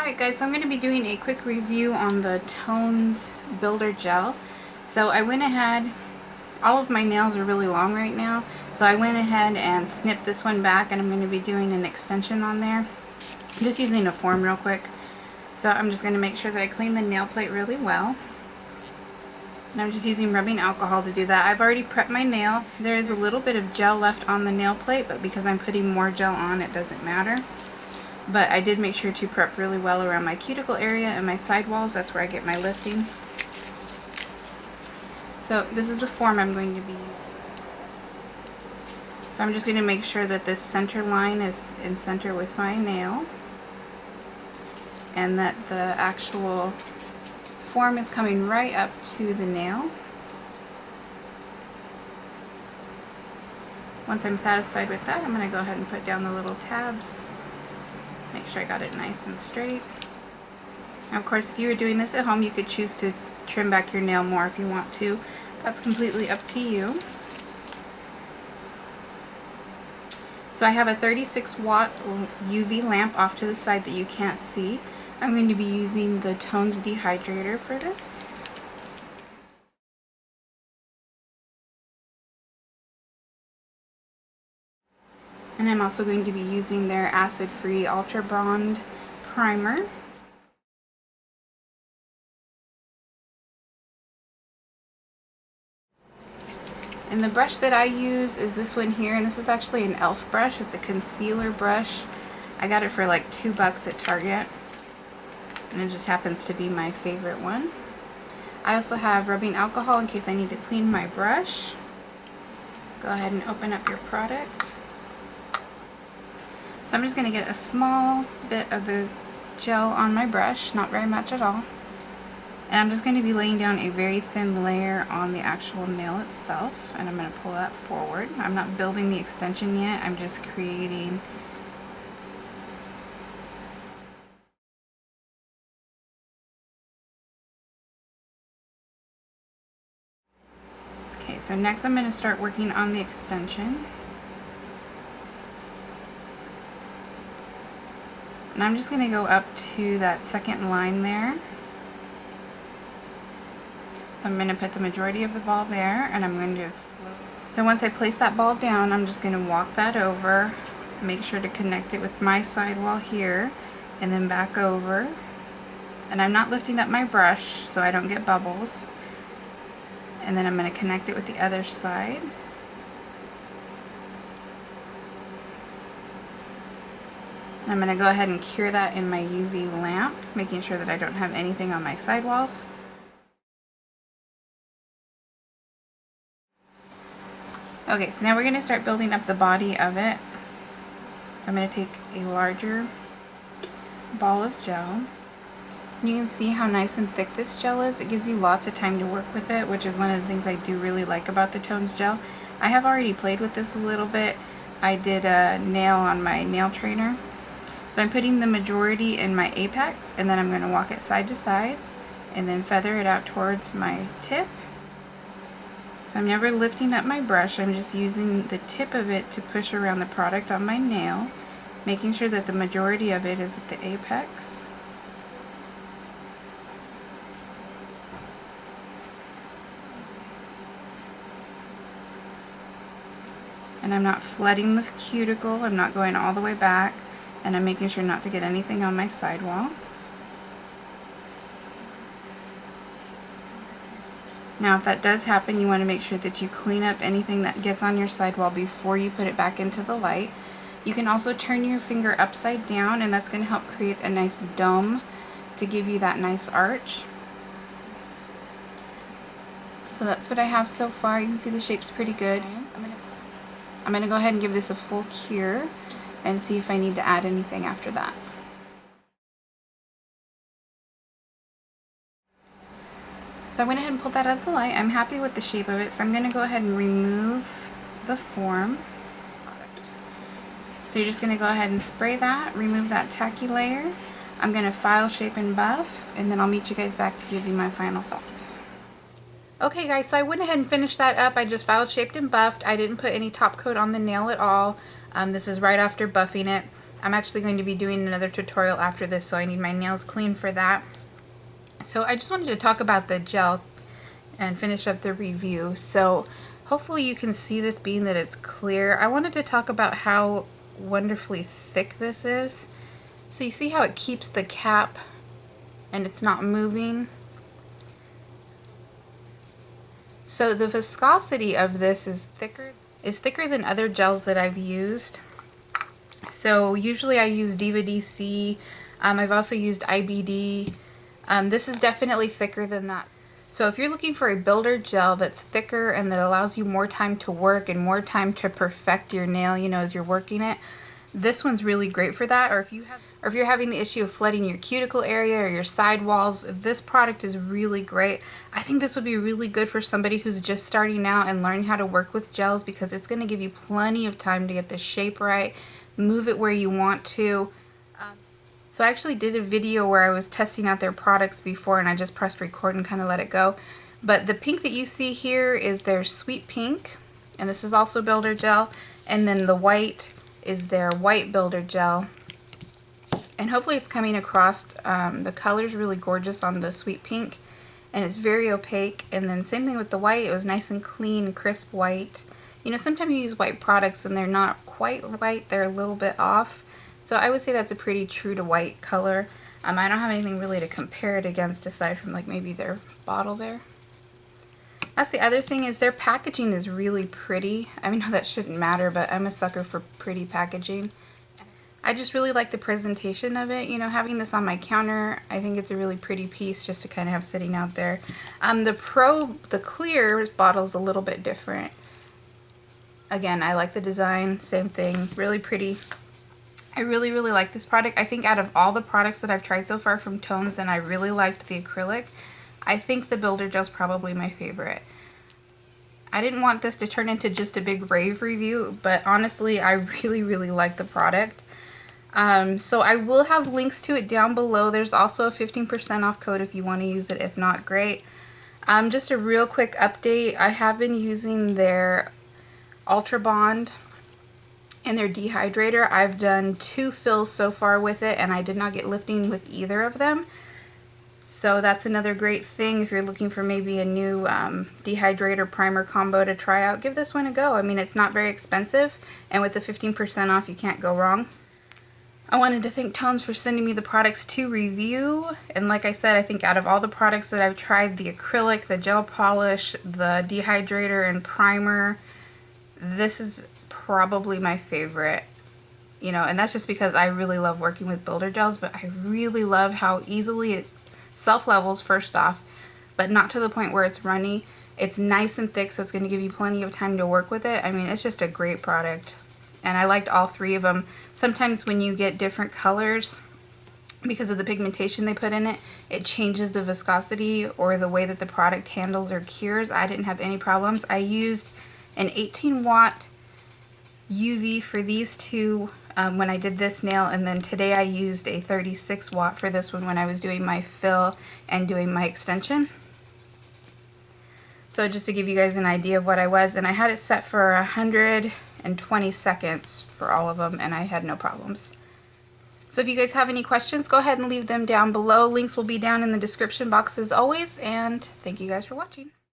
Alright guys, so I'm going to be doing a quick review on the Tones Builder Gel. So I went ahead, all of my nails are really long right now, so I went ahead and snipped this one back, and I'm going to be doing an extension on there. I'm just using a form real quick. So I'm just going to make sure that I clean the nail plate really well. And I'm just using rubbing alcohol to do that. I've already prepped my nail. There is a little bit of gel left on the nail plate, but because I'm putting more gel on, it doesn't matter. But I did make sure to prep really well around my cuticle area and my sidewalls. That's where I get my lifting. So this is the form I'm going to be using. So I'm just going to make sure that this center line is in center with my nail, and that the actual form is coming right up to the nail. Once I'm satisfied with that, I'm going to go ahead and put down the little tabs. Make sure I got it nice and straight. Now, of course, if you were doing this at home, you could choose to trim back your nail more if you want to. That's completely up to you. So I have a 36-watt UV lamp off to the side that you can't see. I'm going to be using the Tones dehydrator for this. And I'm also going to be using their acid-free Ultra Bond primer. And the brush that I use is this one here, and this is actually an e.l.f. brush. It's a concealer brush. I got it for like $2 at Target, and it just happens to be my favorite one. I also have rubbing alcohol in case I need to clean my brush. Go ahead and open up your product. So I'm just going to get a small bit of the gel on my brush, not very much at all. And I'm just going to be laying down a very thin layer on the actual nail itself, and I'm going to pull that forward. I'm not building the extension yet, I'm just creating Okay, so next I'm going to start working on the extension. And I'm just going to go up to that second line there. So I'm going to put the majority of the ball there, and I'm going to float. So once I place that ball down, I'm just going to walk that over, make sure to connect it with my sidewall here, and then back over. And I'm not lifting up my brush so I don't get bubbles. And then I'm going to connect it with the other side. I'm going to go ahead and cure that in my UV lamp, making sure that I don't have anything on my sidewalls. Okay, so now we're going to start building up the body of it. So I'm going to take a larger ball of gel. You can see how nice and thick this gel is. It gives you lots of time to work with it, which is one of the things I do really like about the Tones gel. I have already played with this a little bit. I did a nail on my nail trainer. So I'm putting the majority in my apex, and then I'm going to walk it side to side and then feather it out towards my tip. So I'm never lifting up my brush, I'm just using the tip of it to push around the product on my nail, making sure that the majority of it is at the apex. And I'm not flooding the cuticle, I'm not going all the way back. And I'm making sure not to get anything on my sidewall. Now if that does happen, you want to make sure that you clean up anything that gets on your sidewall before you put it back into the light. You can also turn your finger upside down, and that's going to help create a nice dome to give you that nice arch. So that's what I have so far. You can see the shape's pretty good. I'm going to go ahead and give this a full cure and see if I need to add anything after that. So I went ahead and pulled that out of the light. I'm happy with the shape of it, so I'm going to go ahead and remove the form. So you're just going to go ahead and spray that, remove that tacky layer. I'm going to file, shape, and buff, and then I'll meet you guys back to give you my final thoughts. Okay guys, so I went ahead and finished that up. I just filed, shaped, and buffed. I didn't put any top coat on the nail at all. This is right after buffing it. I'm actually going to be doing another tutorial after this, so I need my nails clean for that. So I just wanted to talk about the gel and finish up the review. So hopefully you can see this being that it's clear. I wanted to talk about how wonderfully thick this is. So you see how it keeps the cap and it's not moving? So the viscosity of this is thicker than other gels that I've used. So usually I use DVDC. I've also used IBD. This is definitely thicker than that. So if you're looking for a builder gel that's thicker and that allows you more time to work and more time to perfect your nail, you know, as you're working it, this one's really great for that. Or if you're having the issue of flooding your cuticle area or your side walls, this product is really great. I think this would be really good for somebody who's just starting out and learning how to work with gels, because it's going to give you plenty of time to get the shape right, move it where you want to. So I actually did a video where I was testing out their products before, and I just pressed record and kind of let it go. But the pink that you see here is their Sweet Pink, and this is also builder gel. And then the white is their White Builder Gel. And hopefully it's coming across. The color's really gorgeous on the Sweet Pink, and it's very opaque. And then same thing with the white. It was nice and clean, crisp white. You know, sometimes you use white products and they're not quite white, they're a little bit off. So I would say that's a pretty true to white color. I don't have anything really to compare it against aside from like maybe their bottle there. That's the other thing, is their packaging is really pretty. I mean, that shouldn't matter, but I'm a sucker for pretty packaging. I just really like the presentation of it. You know, having this on my counter, I think it's a really pretty piece just to kind of have sitting out there. The clear bottle's a little bit different. Again, I like the design, same thing, really pretty. I really, really like this product. I think out of all the products that I've tried so far from Tones, and I really liked the acrylic, I think the Builder Gel's probably my favorite. I didn't want this to turn into just a big rave review, but honestly, I really, really like the product. So I will have links to it down below. There's also a 15% off code if you want to use it. If not, great. Just a real quick update. I have been using their Ultra Bond and their dehydrator. I've done 2 fills so far with it, and I did not get lifting with either of them. So that's another great thing if you're looking for maybe a new dehydrator primer combo to try out. Give this one a go. I mean, it's not very expensive, and with the 15% off, you can't go wrong. I wanted to thank Tones for sending me the products to review, and like I said, I think out of all the products that I've tried, the acrylic, the gel polish, the dehydrator, and primer, this is probably my favorite. You know, and that's just because I really love working with builder gels, but I really love how easily it self-levels first off, but not to the point where it's runny. It's nice and thick, so it's going to give you plenty of time to work with it. I mean, it's just a great product, and I liked all 3 of them. Sometimes when you get different colors, because of the pigmentation they put in it, it changes the viscosity or the way that the product handles or cures. I didn't have any problems. I used an 18-watt UV for these 2 when I did this nail, and then today I used a 36-watt for this one when I was doing my fill and doing my extension. So just to give you guys an idea of what I was, and I had it set for 120 seconds for all of them, and I had no problems. So if you guys have any questions, go ahead and leave them down below. Links will be down in the description box as always, and thank you guys for watching.